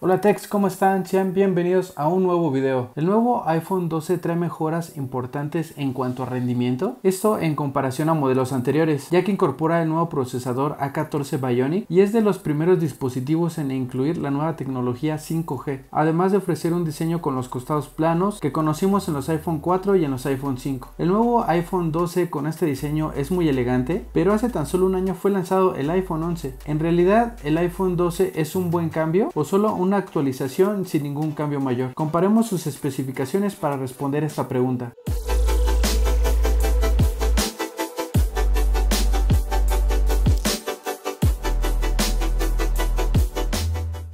Hola techs, ¿cómo están? Sean bienvenidos a un nuevo video. El nuevo iPhone 12 trae mejoras importantes en cuanto a rendimiento, esto en comparación a modelos anteriores, ya que incorpora el nuevo procesador A14 Bionic y es de los primeros dispositivos en incluir la nueva tecnología 5G, además de ofrecer un diseño con los costados planos que conocimos en los iPhone 4 y en los iPhone 5. El nuevo iPhone 12 con este diseño es muy elegante, pero hace tan solo un año fue lanzado el iPhone 11. En realidad, el iPhone 12 es un buen cambio o solo una actualización sin ningún cambio mayor. Comparemos sus especificaciones para responder esta pregunta.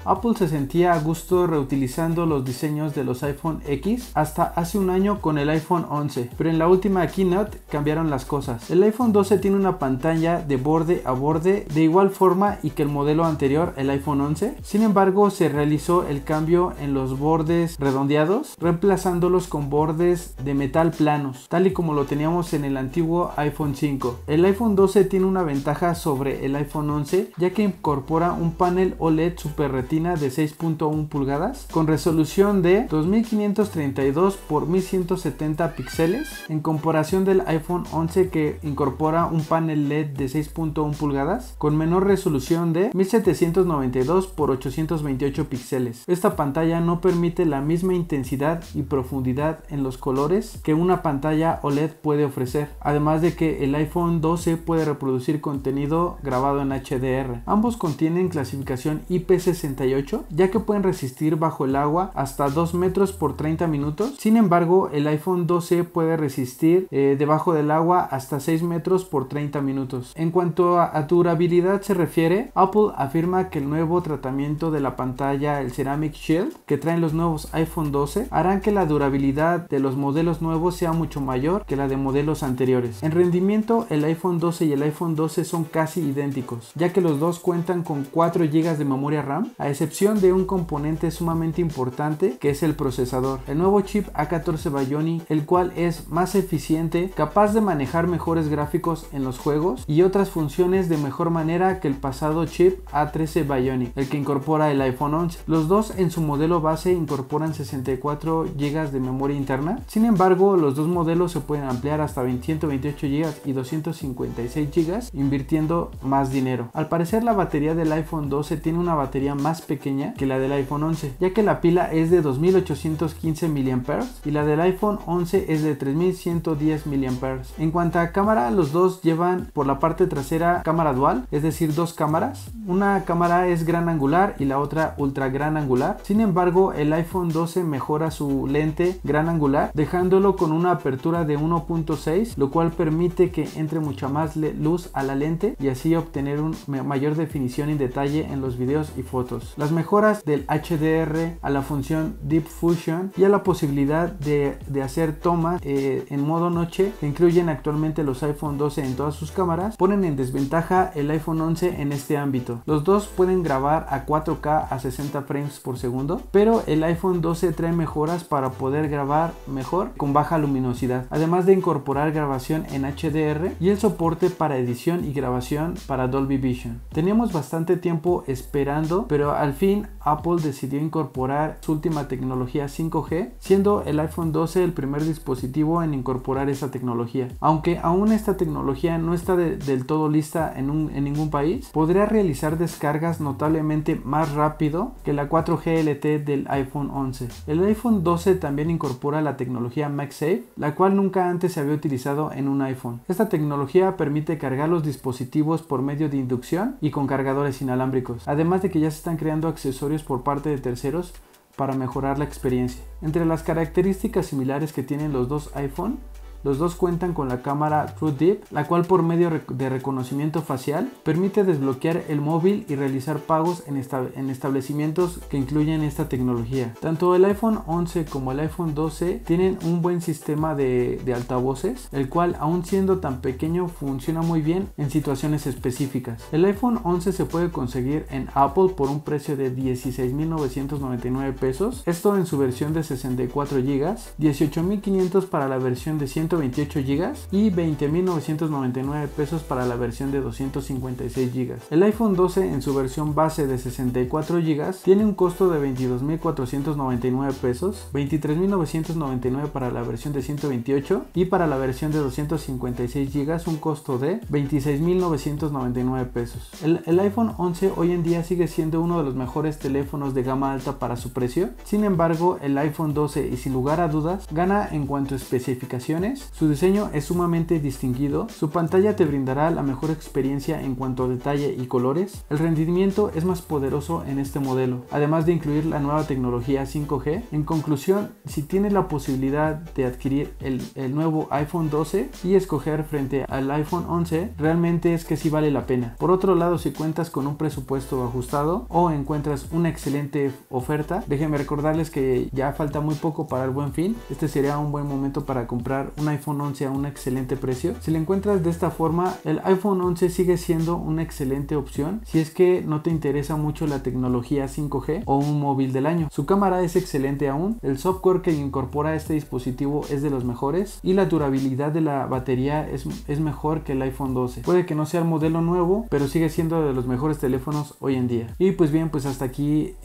Apple se sentía a gusto reutilizando los diseños de los iPhone X hasta hace un año con el iPhone 11, pero en la última keynote cambiaron las cosas. El iPhone 12 tiene una pantalla de borde a borde de igual forma y que el modelo anterior, el iPhone 11. Sin embargo, se realizó el cambio en los bordes redondeados, reemplazándolos con bordes de metal planos, tal y como lo teníamos en el antiguo iPhone 5. El iPhone 12 tiene una ventaja sobre el iPhone 11, ya que incorpora un panel OLED Super Retina de 6.1 pulgadas con resolución de 2532 por 1170 píxeles en comparación del iPhone 11 que incorpora un panel LED de 6.1 pulgadas con menor resolución de 1792 por 828 píxeles. Esta pantalla no permite la misma intensidad y profundidad en los colores que una pantalla OLED puede ofrecer, además de que el iPhone 12 puede reproducir contenido grabado en HDR. Ambos contienen clasificación IP68, ya que pueden resistir bajo el agua hasta 2 metros por 30 minutos. Sin embargo, el iPhone 12 puede resistir debajo del agua hasta 6 metros por 30 minutos. En cuanto a durabilidad se refiere, Apple afirma que el nuevo tratamiento de la pantalla, el Ceramic Shield, que traen los nuevos iPhone 12, harán que la durabilidad de los modelos nuevos sea mucho mayor que la de modelos anteriores. En rendimiento, el iPhone 12 y el iPhone 12 son casi idénticos, ya que los dos cuentan con 4 GB de memoria RAM, a excepción de un componente sumamente importante que es el procesador, el nuevo chip A14 Bionic, el cual es más eficiente, capaz de manejar mejores gráficos en los juegos y otras funciones de mejor manera que el pasado chip A13 Bionic, el que incorpora el iPhone 11. Los dos en su modelo base incorporan 64 GB de memoria interna. Sin embargo, los dos modelos se pueden ampliar hasta 128 GB y 256 GB invirtiendo más dinero. Al parecer, la batería del iPhone 12 tiene una batería más pequeña que la del iPhone 11, ya que la pila es de 2815 mAh y la del iPhone 11 es de 3110 mAh. En cuanto a cámara, los dos llevan por la parte trasera cámara dual, es decir, dos cámaras. Una cámara es gran angular y la otra ultra gran angular. Sin embargo, el iPhone 12 mejora su lente gran angular, dejándolo con una apertura de 1.6, lo cual permite que entre mucha más luz a la lente y así obtener una mayor definición y detalle en los videos y fotos. Las mejoras del HDR a la función Deep Fusion y a la posibilidad de hacer tomas en modo noche que incluyen actualmente los iPhone 12 en todas sus cámaras ponen en desventaja el iPhone 11 en este ámbito. Los dos pueden grabar a 4K a 60 frames por segundo, pero el iPhone 12 trae mejoras para poder grabar mejor con baja luminosidad, además de incorporar grabación en HDR y el soporte para edición y grabación para Dolby Vision. Teníamos bastante tiempo esperando, pero al fin Apple decidió incorporar su última tecnología 5G, siendo el iPhone 12 el primer dispositivo en incorporar esta tecnología. Aunque aún esta tecnología no está del todo lista en ningún país, podría realizar descargas notablemente más rápido que la 4G LTE del iPhone 11. El iPhone 12 también incorpora la tecnología MagSafe, la cual nunca antes se había utilizado en un iPhone. Esta tecnología permite cargar los dispositivos por medio de inducción y con cargadores inalámbricos, además de que ya se están creando accesorios por parte de terceros para mejorar la experiencia. Entre las características similares que tienen los dos iPhone, los dos cuentan con la cámara TrueDepth, la cual por medio de reconocimiento facial permite desbloquear el móvil y realizar pagos en establecimientos que incluyen esta tecnología. Tanto el iPhone 11 como el iPhone 12 tienen un buen sistema de altavoces, el cual aún siendo tan pequeño funciona muy bien en situaciones específicas. El iPhone 11 se puede conseguir en Apple por un precio de 16,999 pesos, esto en su versión de 64 GB, 18,500 para la versión de 128 128 GB y 20.999 pesos para la versión de 256 GB. El iPhone 12 en su versión base de 64 GB tiene un costo de 22.499 pesos, 23.999 para la versión de 128 y para la versión de 256 GB un costo de 26.999 pesos. El iPhone 11 hoy en día sigue siendo uno de los mejores teléfonos de gama alta para su precio. Sin embargo, el iPhone 12 y sin lugar a dudas gana en cuanto a especificaciones. Su diseño es sumamente distinguido, su pantalla te brindará la mejor experiencia en cuanto a detalle y colores. El rendimiento es más poderoso en este modelo, además de incluir la nueva tecnología 5G. En conclusión, si tienes la posibilidad de adquirir el nuevo iPhone 12 y escoger frente al iPhone 11, realmente es que sí vale la pena. Por otro lado, si cuentas con un presupuesto ajustado o encuentras una excelente oferta, déjenme recordarles que ya falta muy poco para el Buen Fin. Este sería un buen momento para comprar un iPhone 11 a un excelente precio. Si lo encuentras de esta forma, el iPhone 11 sigue siendo una excelente opción si es que no te interesa mucho la tecnología 5G o un móvil del año. Su cámara es excelente aún, el software que incorpora este dispositivo es de los mejores y la durabilidad de la batería es mejor que el iPhone 12. Puede que no sea el modelo nuevo, pero sigue siendo de los mejores teléfonos hoy en día. Y pues bien, pues hasta aquí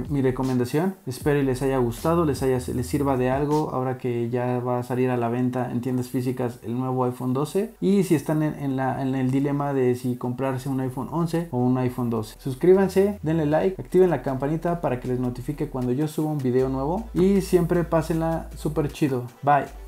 mi recomendación. Espero y les haya gustado, les sirva de algo ahora que ya va a salir a la venta en tiendas físicas el nuevo iPhone 12. Y si están en el dilema de si comprarse un iPhone 11 o un iPhone 12. Suscríbanse, denle like, activen la campanita para que les notifique cuando yo suba un video nuevo. Y siempre pásenla súper chido. Bye.